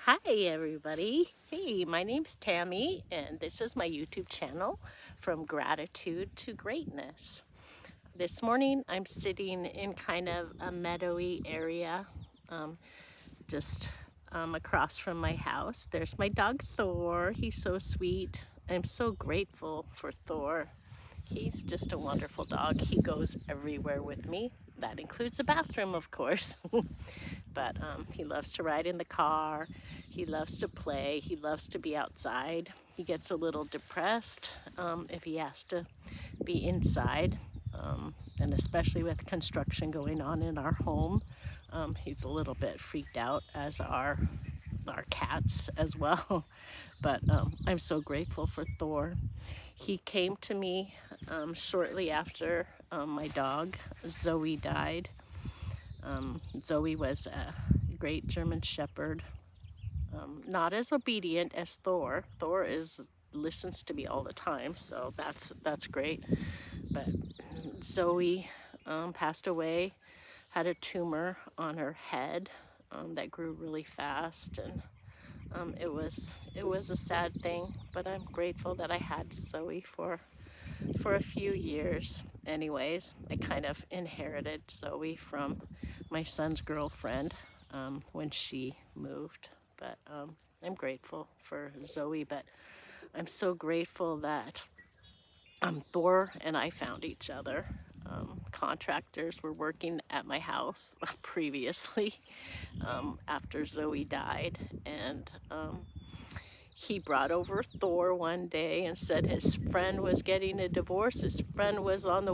Hi everybody. Hey, my name's Tammy and this is my YouTube channel, From Gratitude to Greatness. This morning I'm sitting in kind of a meadowy area, um, just across from my house. There's my dog Thor. He's so sweet. I'm so grateful for Thor. He's just a wonderful dog. He goes everywhere with me. That includes the bathroom, of course. But he loves to ride in the car. He loves to play. He loves to be outside. He gets a little depressed if he has to be inside, and especially with construction going on in our home. He's a little bit freaked out, as are our cats as well. But I'm so grateful for Thor. He came to me shortly after my dog Zoe died. Zoe was a great German Shepherd, not as obedient as Thor. Thor listens to me all the time, so that's great. But Zoe passed away, had a tumor on her head that grew really fast, and it was a sad thing. But I'm grateful that I had Zoe for a few years. Anyways, I kind of inherited Zoe from my son's girlfriend when she moved. But I'm grateful for Zoe, but I'm so grateful that Thor and I found each other. Contractors were working at my house previously after Zoe died, and he brought over Thor one day and said his friend was getting a divorce. His friend was on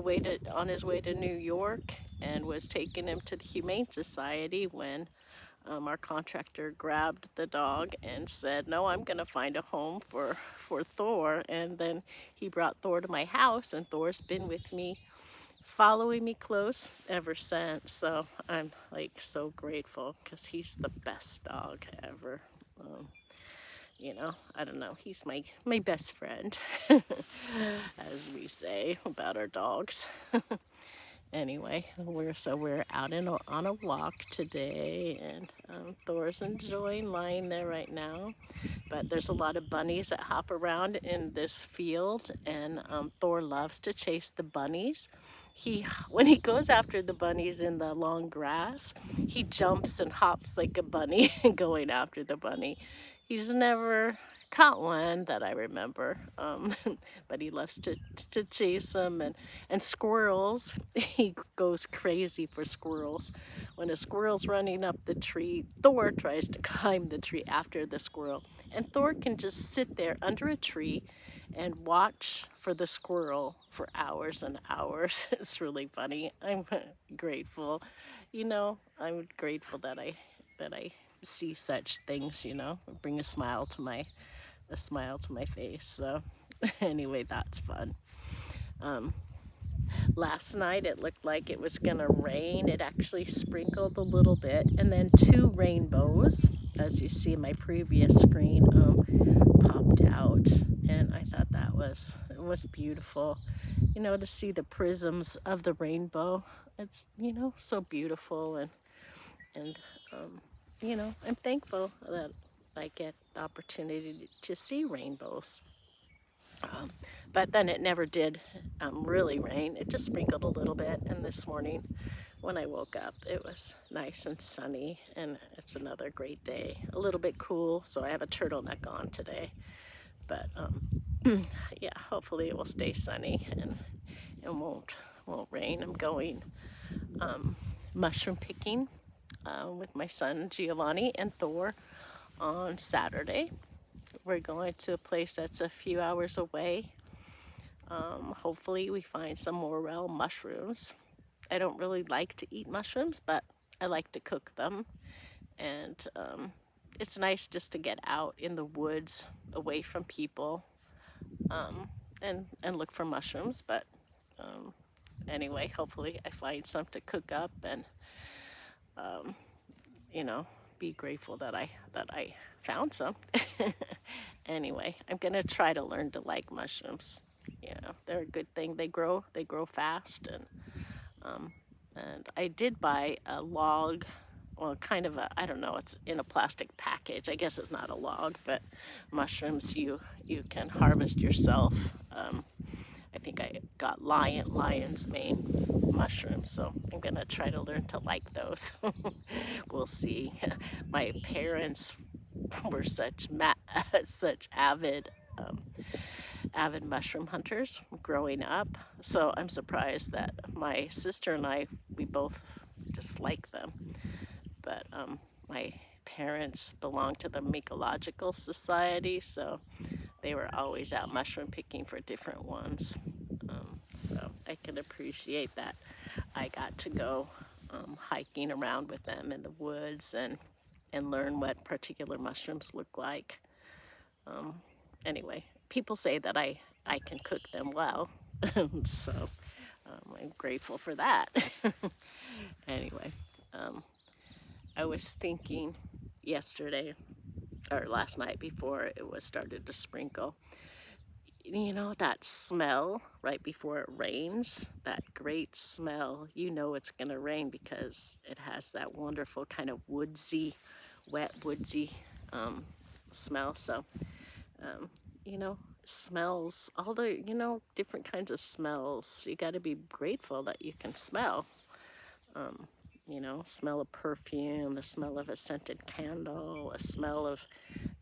his way to New York and was taking him to the Humane Society when our contractor grabbed the dog and said, "No, I'm going to find a home for Thor." And then he brought Thor to my house, and Thor's been with me, following me close ever since. So I'm like so grateful because he's the best dog ever. I don't know, he's my best friend, as we say about our dogs. Anyway, we're out on a walk today, and Thor's enjoying lying there right now. But there's a lot of bunnies that hop around in this field, and Thor loves to chase the bunnies. When he goes after the bunnies in the long grass, he jumps and hops like a bunny going after the bunny. He's never caught one that I remember, but he loves to chase them, and squirrels. He goes crazy for squirrels. When a squirrel's running up the tree, Thor tries to climb the tree after the squirrel, and Thor can just sit there under a tree and watch for the squirrel for hours and hours. It's really funny. I'm grateful. I'm grateful that I see such things, bring a smile to my face. So anyway, that's fun. Last night it looked like it was gonna rain. It actually sprinkled a little bit, and then two rainbows, as you see in my previous screen, popped out, and I thought it was beautiful. To see the prisms of the rainbow. It's so beautiful, and I'm thankful that I get the opportunity to see rainbows. But then it never did really rain. It just sprinkled a little bit. And this morning when I woke up, it was nice and sunny, and it's another great day. A little bit cool, so I have a turtleneck on today. But yeah, hopefully it will stay sunny and it won't rain. I'm going mushroom picking with my son Giovanni and Thor on Saturday. We're going to a place that's a few hours away. Hopefully we find some morel mushrooms. I don't really like to eat mushrooms, but I like to cook them. And it's nice just to get out in the woods, away from people, and look for mushrooms. But anyway, hopefully I find some to cook up, and be grateful that I found some. Anyway, I'm gonna try to learn to like mushrooms. They're a good thing. They grow fast, and I did buy a log well, kind of a, I don't know, it's in a plastic package. I guess it's not a log, but mushrooms you can harvest yourself. I think I got lion's mane mushrooms, so I'm gonna try to learn to like those. We'll see. My parents were such avid mushroom hunters growing up, so I'm surprised that my sister and I we both dislike them. But my parents belonged to the Mycological Society, so they were always out mushroom picking for different ones. So I can appreciate that I got to go hiking around with them in the woods and learn what particular mushrooms look like. Anyway, people say that I can cook them well, so I'm grateful for that. Anyway, I was thinking yesterday or last night before it was started to sprinkle. You know that smell right before it rains, that great smell, you know it's going to rain because it has that wonderful kind of woodsy, wet woodsy smell. So, you know, smells, all the, different kinds of smells. You got to be grateful that you can smell. Smell of perfume, the smell of a scented candle, a smell of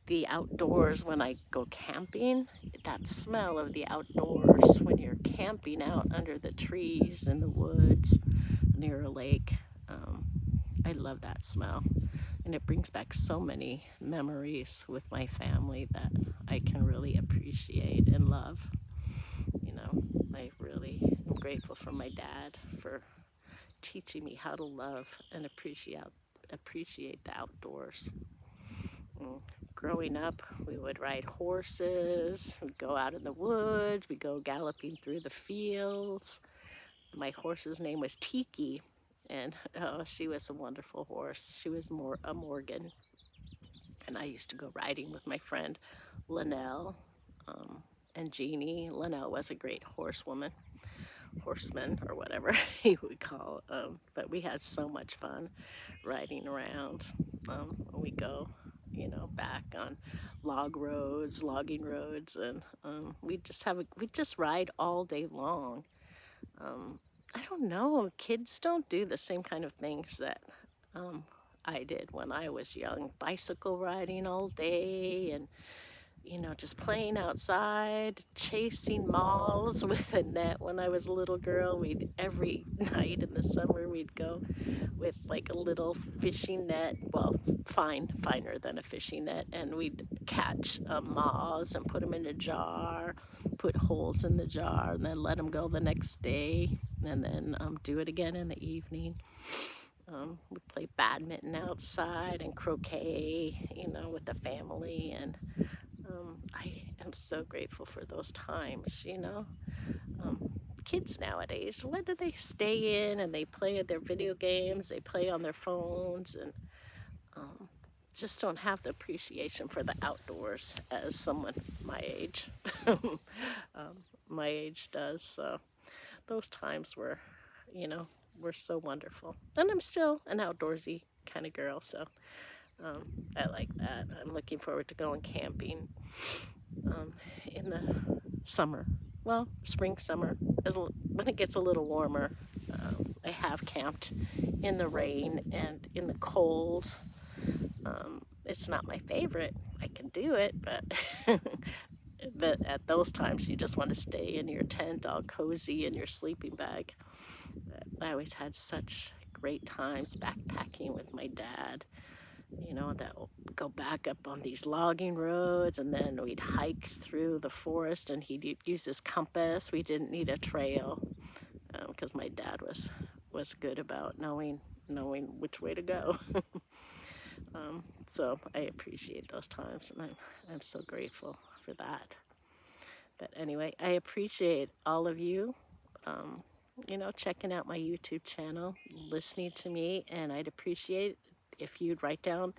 the outdoors when I go camping. That smell of the outdoors when you're camping out under the trees in the woods near a lake. I love that smell. And it brings back so many memories with my family that I can really appreciate and love. I really am grateful for my dad for teaching me how to love and appreciate the outdoors. Growing up, we would ride horses, we'd go out in the woods, we'd go galloping through the fields. My horse's name was Tiki, and oh, she was a wonderful horse. She was a Morgan, and I used to go riding with my friend Linnell and Jeannie. Linnell was a great horseman, or whatever you would call. But we had so much fun riding around. We go, back on logging roads, and we just ride all day long. I don't know, kids don't do the same kind of things that I did when I was young. Bicycle riding all day and just playing outside, chasing moths with a net. When I was a little girl, every night in the summer, we'd go with like a little fishing net, well, finer than a fishing net, and we'd catch moths and put them in a jar, put holes in the jar, and then let them go the next day, and then do it again in the evening. We play badminton outside and croquet, with the family, and I am so grateful for those times. Kids nowadays, what do they stay in and they play their video games, they play on their phones, and just don't have the appreciation for the outdoors as someone my age, my age does. So those times were so wonderful. And I'm still an outdoorsy kind of girl, so I like that. I'm looking forward to going camping in the summer. Well, spring, summer, when it gets a little warmer. I have camped in the rain and in the cold. It's not my favorite. I can do it, but at those times you just want to stay in your tent all cozy in your sleeping bag. I always had such great times backpacking with my dad. That go back up on these logging roads, and then we'd hike through the forest, and he'd use his compass. We didn't need a trail because my dad was good about knowing which way to go. So I appreciate those times, and I'm so grateful for that. But anyway, I appreciate all of you, checking out my YouTube channel, listening to me, and I'd appreciate if you'd write down,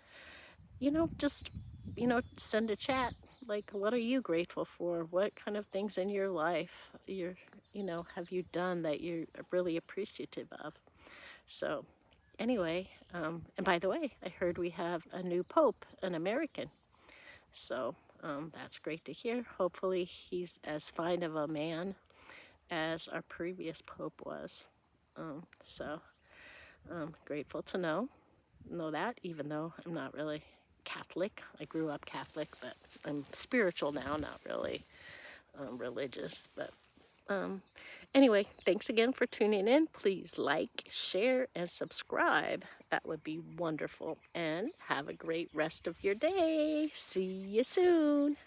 just, send a chat. Like, what are you grateful for? What kind of things in your life have you done that you're really appreciative of? So Anyway, and by the way, I heard we have a new pope, an American. So that's great to hear. Hopefully he's as fine of a man as our previous pope was. So grateful to know that, even though I'm not really Catholic. I grew up Catholic, but I'm spiritual now, not really religious. But anyway, thanks again for tuning in. Please like, share, and subscribe. That would be wonderful. And have a great rest of your day. See you soon.